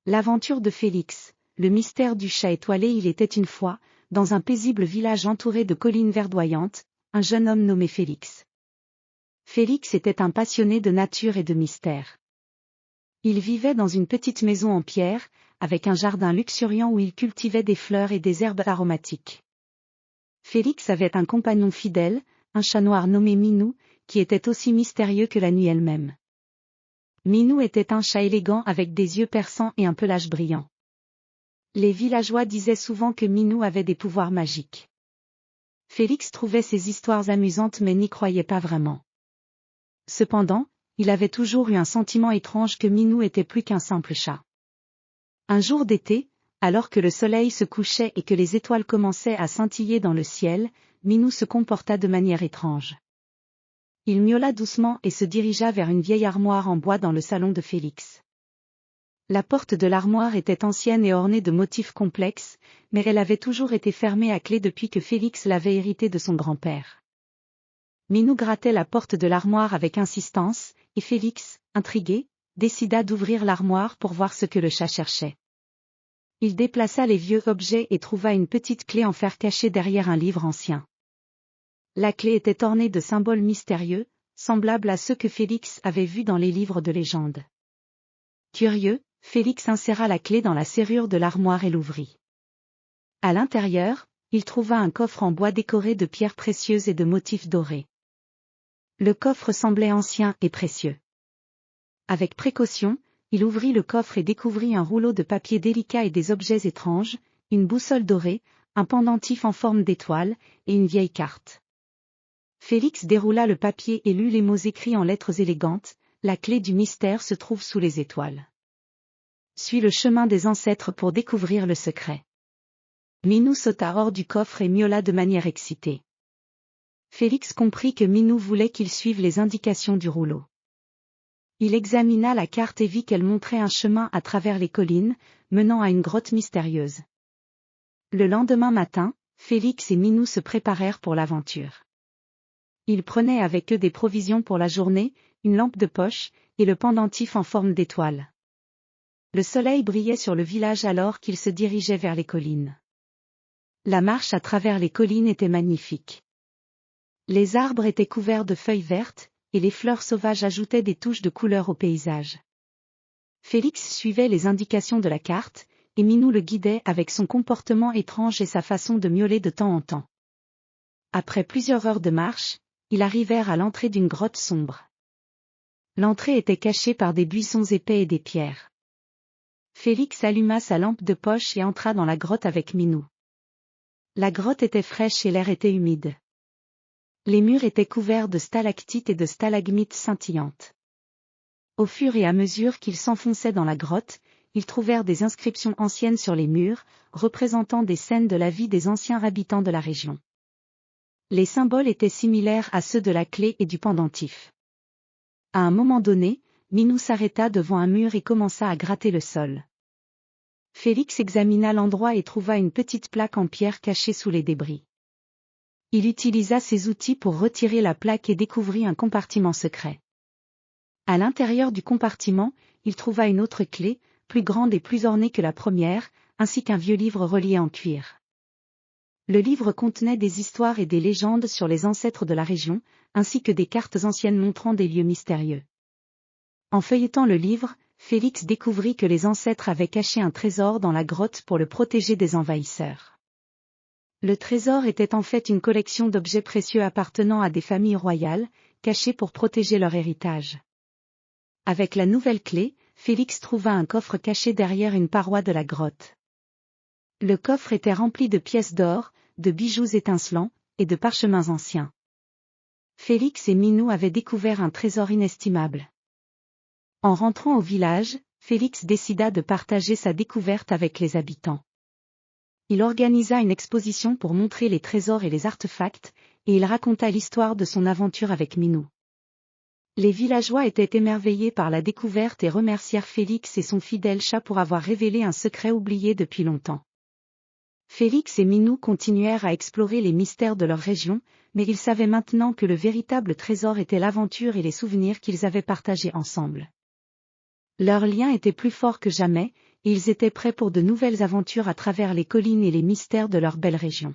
L'aventure de Félix, le mystère du chat étoilé. Il était une fois, dans un paisible village entouré de collines verdoyantes, un jeune homme nommé Félix. Félix était un passionné de nature et de mystère. Il vivait dans une petite maison en pierre, avec un jardin luxuriant où il cultivait des fleurs et des herbes aromatiques. Félix avait un compagnon fidèle, un chat noir nommé Minou, qui était aussi mystérieux que la nuit elle-même. Minou était un chat élégant avec des yeux perçants et un pelage brillant. Les villageois disaient souvent que Minou avait des pouvoirs magiques. Félix trouvait ces histoires amusantes mais n'y croyait pas vraiment. Cependant, il avait toujours eu un sentiment étrange que Minou était plus qu'un simple chat. Un jour d'été, alors que le soleil se couchait et que les étoiles commençaient à scintiller dans le ciel, Minou se comporta de manière étrange. Il miaula doucement et se dirigea vers une vieille armoire en bois dans le salon de Félix. La porte de l'armoire était ancienne et ornée de motifs complexes, mais elle avait toujours été fermée à clé depuis que Félix l'avait héritée de son grand-père. Minou grattait la porte de l'armoire avec insistance, et Félix, intrigué, décida d'ouvrir l'armoire pour voir ce que le chat cherchait. Il déplaça les vieux objets et trouva une petite clé en fer cachée derrière un livre ancien. La clé était ornée de symboles mystérieux, semblables à ceux que Félix avait vus dans les livres de légende. Curieux, Félix inséra la clé dans la serrure de l'armoire et l'ouvrit. À l'intérieur, il trouva un coffre en bois décoré de pierres précieuses et de motifs dorés. Le coffre semblait ancien et précieux. Avec précaution, il ouvrit le coffre et découvrit un rouleau de papier délicat et des objets étranges, une boussole dorée, un pendentif en forme d'étoile, et une vieille carte. Félix déroula le papier et lut les mots écrits en lettres élégantes, la clé du mystère se trouve sous les étoiles. Suis le chemin des ancêtres pour découvrir le secret. Minou sauta hors du coffre et miaula de manière excitée. Félix comprit que Minou voulait qu'il suive les indications du rouleau. Il examina la carte et vit qu'elle montrait un chemin à travers les collines, menant à une grotte mystérieuse. Le lendemain matin, Félix et Minou se préparèrent pour l'aventure. Ils prenaient avec eux des provisions pour la journée, une lampe de poche, et le pendentif en forme d'étoile. Le soleil brillait sur le village alors qu'ils se dirigeaient vers les collines. La marche à travers les collines était magnifique. Les arbres étaient couverts de feuilles vertes, et les fleurs sauvages ajoutaient des touches de couleur au paysage. Félix suivait les indications de la carte, et Minou le guidait avec son comportement étrange et sa façon de miauler de temps en temps. Après plusieurs heures de marche, ils arrivèrent à l'entrée d'une grotte sombre. L'entrée était cachée par des buissons épais et des pierres. Félix alluma sa lampe de poche et entra dans la grotte avec Minou. La grotte était fraîche et l'air était humide. Les murs étaient couverts de stalactites et de stalagmites scintillantes. Au fur et à mesure qu'ils s'enfonçaient dans la grotte, ils trouvèrent des inscriptions anciennes sur les murs, représentant des scènes de la vie des anciens habitants de la région. Les symboles étaient similaires à ceux de la clé et du pendentif. À un moment donné, Minou s'arrêta devant un mur et commença à gratter le sol. Félix examina l'endroit et trouva une petite plaque en pierre cachée sous les débris. Il utilisa ses outils pour retirer la plaque et découvrit un compartiment secret. À l'intérieur du compartiment, il trouva une autre clé, plus grande et plus ornée que la première, ainsi qu'un vieux livre relié en cuir. Le livre contenait des histoires et des légendes sur les ancêtres de la région, ainsi que des cartes anciennes montrant des lieux mystérieux. En feuilletant le livre, Félix découvrit que les ancêtres avaient caché un trésor dans la grotte pour le protéger des envahisseurs. Le trésor était en fait une collection d'objets précieux appartenant à des familles royales, cachés pour protéger leur héritage. Avec la nouvelle clé, Félix trouva un coffre caché derrière une paroi de la grotte. Le coffre était rempli de pièces d'or, de bijoux étincelants, et de parchemins anciens. Félix et Minou avaient découvert un trésor inestimable. En rentrant au village, Félix décida de partager sa découverte avec les habitants. Il organisa une exposition pour montrer les trésors et les artefacts, et il raconta l'histoire de son aventure avec Minou. Les villageois étaient émerveillés par la découverte et remercièrent Félix et son fidèle chat pour avoir révélé un secret oublié depuis longtemps. Félix et Minou continuèrent à explorer les mystères de leur région, mais ils savaient maintenant que le véritable trésor était l'aventure et les souvenirs qu'ils avaient partagés ensemble. Leur lien était plus fort que jamais, Ils étaient prêts pour de nouvelles aventures à travers les collines et les mystères de leur belle région.